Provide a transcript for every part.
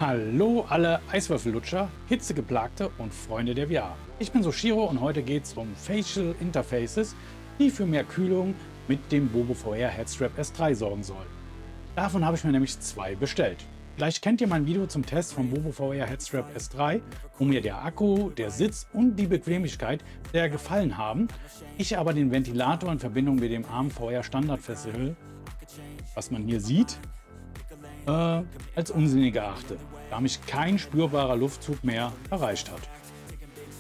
Hallo alle Eiswürfellutscher, Hitzegeplagte und Freunde der VR. Ich bin Soshiro und heute geht es um Facial Interfaces, die für mehr Kühlung mit dem BoboVR Headstrap S3 sorgen sollen. Davon habe ich mir nämlich 2 bestellt. Vielleicht kennt ihr mein Video zum Test vom BoboVR Headstrap S3, wo mir der Akku, der Sitz und die Bequemlichkeit sehr gefallen haben. Ich aber den Ventilator in Verbindung mit dem Arm VR Standard Festival, was man hier sieht, als unsinnig erachte, da mich kein spürbarer Luftzug mehr erreicht hat.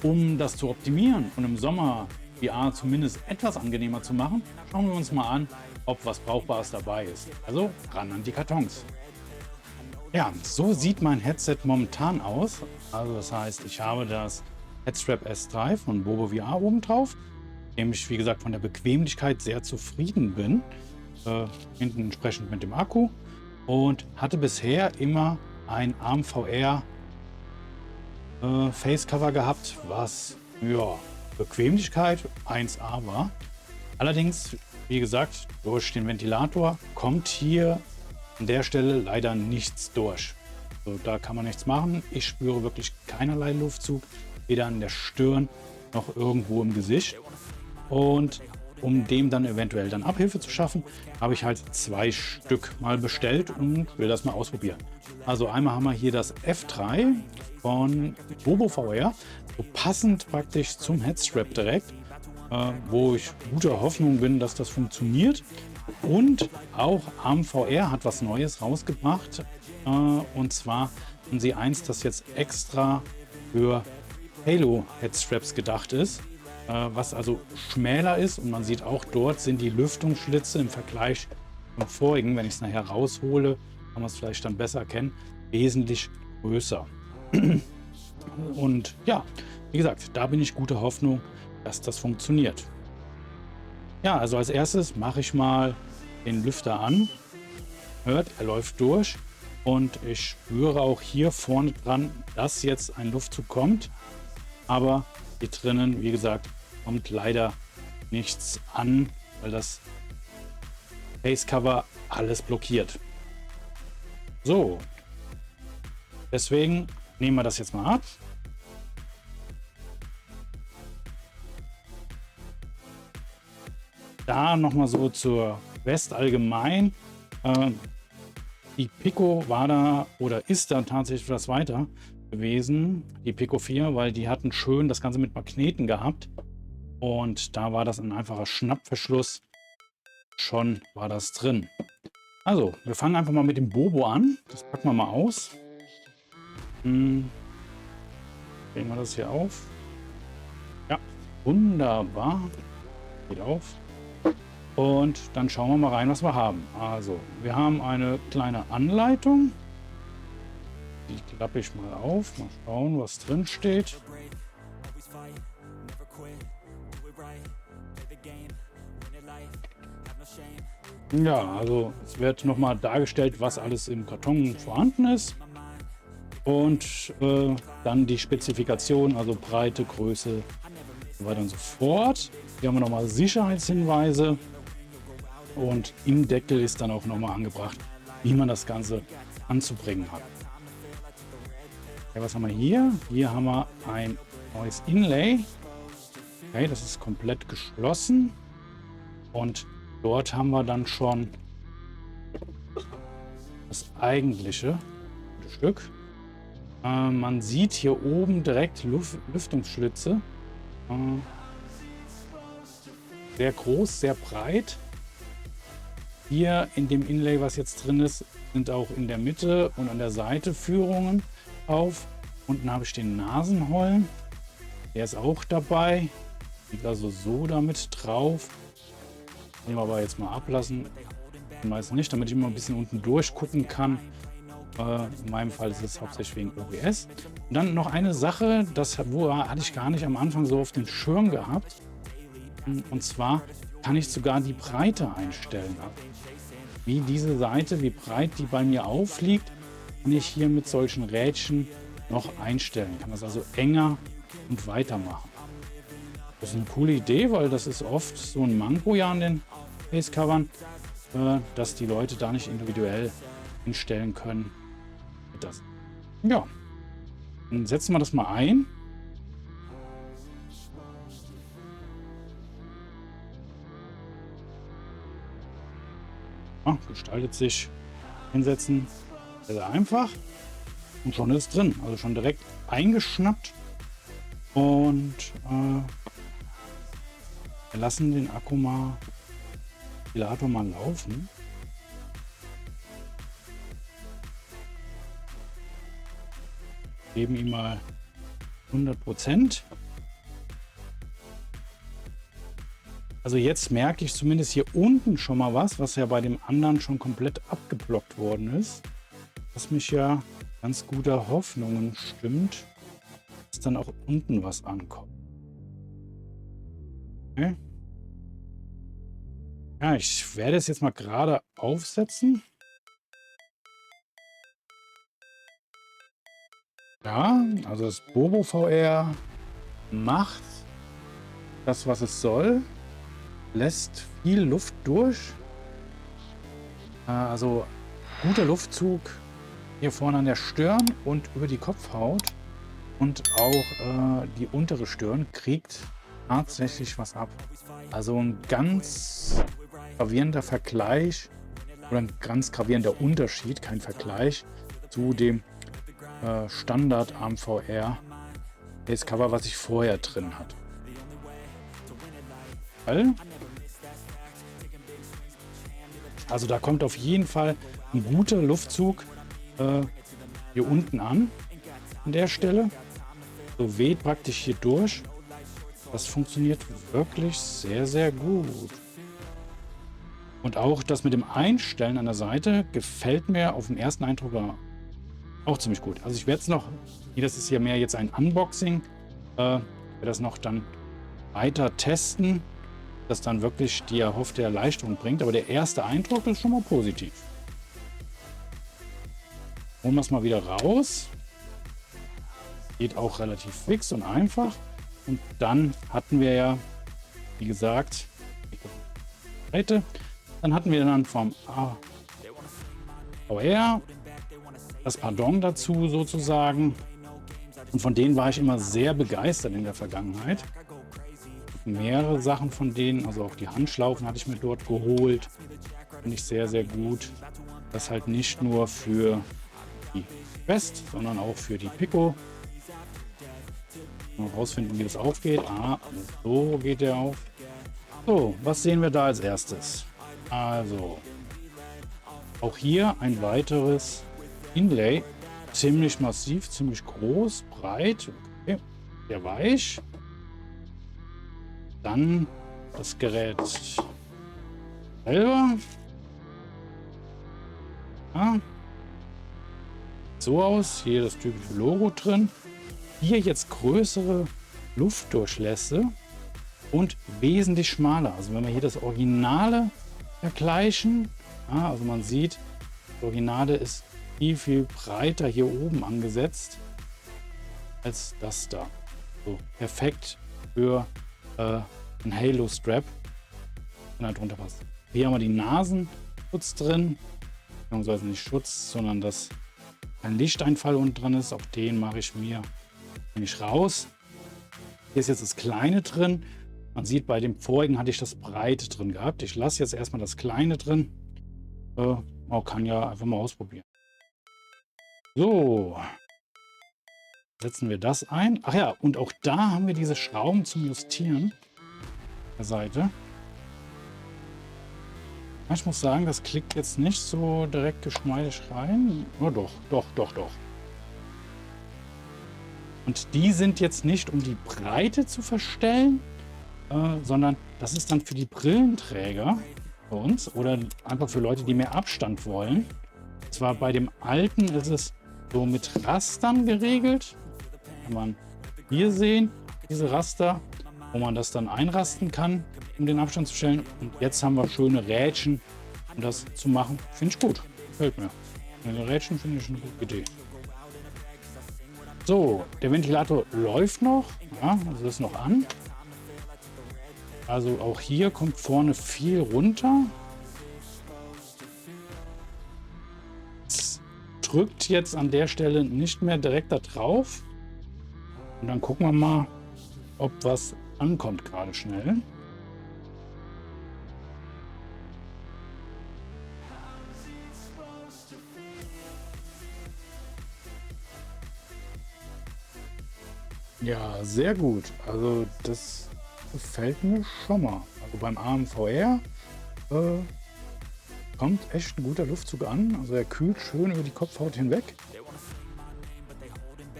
Um das zu optimieren und im Sommer VR zumindest etwas angenehmer zu machen, schauen wir uns mal an, ob was Brauchbares dabei ist. Also ran an die Kartons. Ja, so sieht mein Headset momentan aus. Also das heißt, ich habe das Headstrap S3 von BoboVR oben drauf, dem ich wie gesagt von der Bequemlichkeit sehr zufrieden bin. Hinten entsprechend mit dem Akku. Und hatte bisher immer ein Arm VR Facecover gehabt, was ja, Bequemlichkeit 1A war. Allerdings, wie gesagt, durch den Ventilator kommt hier an der Stelle leider nichts durch. Also, da kann man nichts machen. Ich spüre wirklich keinerlei Luftzug, weder an der Stirn noch irgendwo im Gesicht. Und um dem dann eventuell dann Abhilfe zu schaffen, habe ich halt 2 Stück mal bestellt und will das mal ausprobieren. Also einmal haben wir hier das F3 von BoboVR, so passend praktisch zum Headstrap direkt, wo ich guter Hoffnung bin, dass das funktioniert. Und auch ArmVR hat was Neues rausgebracht, und zwar haben sie eins, das jetzt extra für Halo Headstraps gedacht ist. Was also schmäler ist, und man sieht auch dort sind die Lüftungsschlitze im Vergleich zum vorigen, wenn ich es nachher raushole, kann man es vielleicht dann besser erkennen, wesentlich größer. Und ja, wie gesagt, da bin ich guter Hoffnung, dass das funktioniert. Ja, also als erstes mache ich mal den Lüfter an. Hört, er läuft durch und ich spüre auch hier vorne dran, dass jetzt ein Luftzug kommt, aber hier drinnen, wie gesagt, kommt leider nichts an, weil das Facecover alles blockiert. So, deswegen nehmen wir das jetzt mal ab. Da nochmal so zur West allgemein. Die Pico war da oder ist da tatsächlich etwas weiter gewesen, die Pico 4, weil die hatten schön das Ganze mit Magneten gehabt und da war das ein einfacher Schnappverschluss, schon war das drin. Also, wir fangen einfach mal mit dem Bobo an, das packen wir mal aus. Legen wir das hier auf. Ja, wunderbar, geht auf. Und dann schauen wir mal rein, was wir haben. Also, wir haben eine kleine Anleitung. Die klappe ich mal auf. Mal schauen, was drin steht. Ja, also es wird nochmal dargestellt, was alles im Karton vorhanden ist. Und dann die Spezifikation, also Breite, Größe und so weiter und so fort. Hier haben wir nochmal Sicherheitshinweise. Und im Deckel ist dann auch nochmal angebracht, wie man das Ganze anzubringen hat. Ja, was haben wir hier? Hier haben wir ein neues Inlay. Okay, das ist komplett geschlossen. Und dort haben wir dann schon das eigentliche Stück. Man sieht hier oben direkt Lüftungsschlitze. Sehr groß, sehr breit. Hier in dem Inlay, was jetzt drin ist, sind auch in der Mitte und an der Seite Führungen auf. Unten habe ich den Nasenholm. Der ist auch dabei. Liegt also so damit drauf. Nehmen wir aber jetzt mal ablassen. Meist nicht, damit ich immer ein bisschen unten durchgucken kann. In meinem Fall ist es hauptsächlich wegen OBS. Und dann noch eine Sache, das hatte ich gar nicht am Anfang so auf den Schirm gehabt. Und zwar kann ich sogar die Breite einstellen. Wie diese Seite, wie breit die bei mir aufliegt, kann ich hier mit solchen Rädchen noch einstellen. Kann das also enger und weitermachen. Das ist eine coole Idee, weil das ist oft so ein Manko ja an den Facecovern, dass die Leute da nicht individuell einstellen können. Das. Ja, dann setzen wir das mal ein. Ja, gestaltet sich, hinsetzen, sehr, sehr einfach. Und schon ist es drin, also schon direkt eingeschnappt. Und wir lassen den Ventilator mal laufen. Geben ihm mal 100%. Also jetzt merke ich zumindest hier unten schon mal was ja bei dem anderen schon komplett abgeblockt worden ist. Was mich ja ganz guter Hoffnungen stimmt, dass dann auch unten was ankommt. Okay. Ja, ich werde es jetzt mal gerade aufsetzen. Ja, also das Bobo VR macht das, was es soll. Lässt viel Luft durch. Also guter Luftzug hier vorne an der Stirn und über die Kopfhaut. Und auch die untere Stirn kriegt tatsächlich was ab. Also ein ganz gravierender Vergleich oder ein ganz gravierender Unterschied, kein Vergleich zu dem Standard Arm VR Face Cover, was ich vorher drin hatte. Also da kommt auf jeden Fall ein guter Luftzug hier unten an der Stelle. So weht praktisch hier durch. Das funktioniert wirklich sehr, sehr gut. Und auch das mit dem Einstellen an der Seite gefällt mir auf den ersten Eindruck auch ziemlich gut. Also ich werde es noch, das ist ja mehr jetzt ein Unboxing, werde das noch dann weiter testen, das dann wirklich die erhoffte Erleichterung bringt. Aber der erste Eindruck ist schon mal positiv. Holen wir es mal wieder raus. Geht auch relativ fix und einfach. Und dann hatten wir ja, wie gesagt, dann hatten wir dann vom VR das Pardon dazu sozusagen. Und von denen war ich immer sehr begeistert in der Vergangenheit. Mehrere Sachen von denen, also auch die Handschlaufen hatte ich mir dort geholt. Finde ich sehr, sehr gut. Das halt nicht nur für die Quest, sondern auch für die Pico. Mal rausfinden, wie das aufgeht. So geht der auf. So, was sehen wir da als erstes? Also, auch hier ein weiteres Inlay. Ziemlich massiv, ziemlich groß, breit. Okay. Sehr weich. Dann das Gerät selber. Ja. So aus. Hier das typische Logo drin. Hier jetzt größere Luftdurchlässe und wesentlich schmaler. Also wenn wir hier das Originale vergleichen, also man sieht, das Originale ist viel breiter hier oben angesetzt als das da. So, perfekt für ein Halo-Strap, wenn da drunter passt. Hier haben wir die Nasenschutz drin, beziehungsweise nicht Schutz, sondern dass ein Lichteinfall unten dran ist. Auch den mache ich mir nicht raus. Hier ist jetzt das Kleine drin. Man sieht, bei dem vorigen hatte ich das Breite drin gehabt. Ich lasse jetzt erstmal das Kleine drin. Man kann ja einfach mal ausprobieren. So. Setzen wir das ein. Ach ja, und auch da haben wir diese Schrauben zum Justieren. Der Seite. Ich muss sagen, das klickt jetzt nicht so direkt geschmeidig rein. Oh, doch. Und die sind jetzt nicht, um die Breite zu verstellen, sondern das ist dann für die Brillenträger bei uns oder einfach für Leute, die mehr Abstand wollen. Zwar bei dem alten ist es so mit Rastern geregelt. Kann man hier sehen, diese Raster, wo man das dann einrasten kann, um den Abstand zu stellen. Und jetzt haben wir schöne Rädchen, um das zu machen. Finde ich gut. Gefällt mir. Diese Rädchen finde ich eine gute Idee. So, der Ventilator läuft noch. Ja, also ist noch an. Also auch hier kommt vorne viel runter. drückt jetzt an der Stelle nicht mehr direkt da drauf. Und dann gucken wir mal, ob was ankommt gerade schnell. Ja, sehr gut. Also das gefällt mir schon mal. Also beim AMVR kommt echt ein guter Luftzug an. Also er kühlt schön über die Kopfhaut hinweg.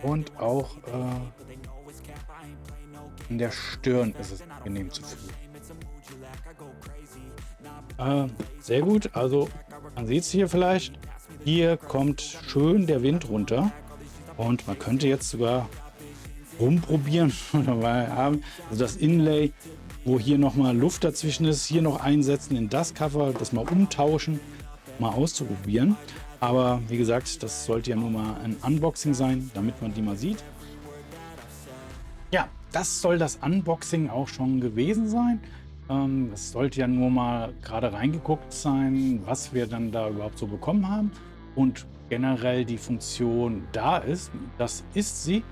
Und auch in der Stirn ist es angenehm zu fühlen. Sehr gut. Also man sieht es hier vielleicht. Hier kommt schön der Wind runter. Und man könnte jetzt sogar rumprobieren. Also das Inlay, wo hier nochmal Luft dazwischen ist, hier noch einsetzen in das Cover, das mal umtauschen, mal auszuprobieren. Aber wie gesagt, das sollte ja nur mal ein Unboxing sein, damit man die mal sieht. Ja, das soll das Unboxing auch schon gewesen sein. Es sollte ja nur mal gerade reingeguckt sein, was wir dann da überhaupt so bekommen haben und generell die Funktion da ist. Das ist sie.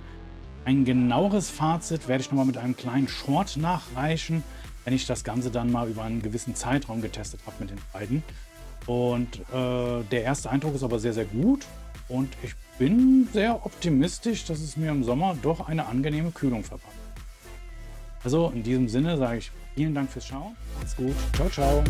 Ein genaueres Fazit werde ich noch mal mit einem kleinen Short nachreichen, wenn ich das Ganze dann mal über einen gewissen Zeitraum getestet habe mit den beiden. Und der erste Eindruck ist aber sehr, sehr gut. Und ich bin sehr optimistisch, dass es mir im Sommer doch eine angenehme Kühlung verpasst. Also in diesem Sinne sage ich vielen Dank fürs Schauen. Macht's gut. Ciao, ciao.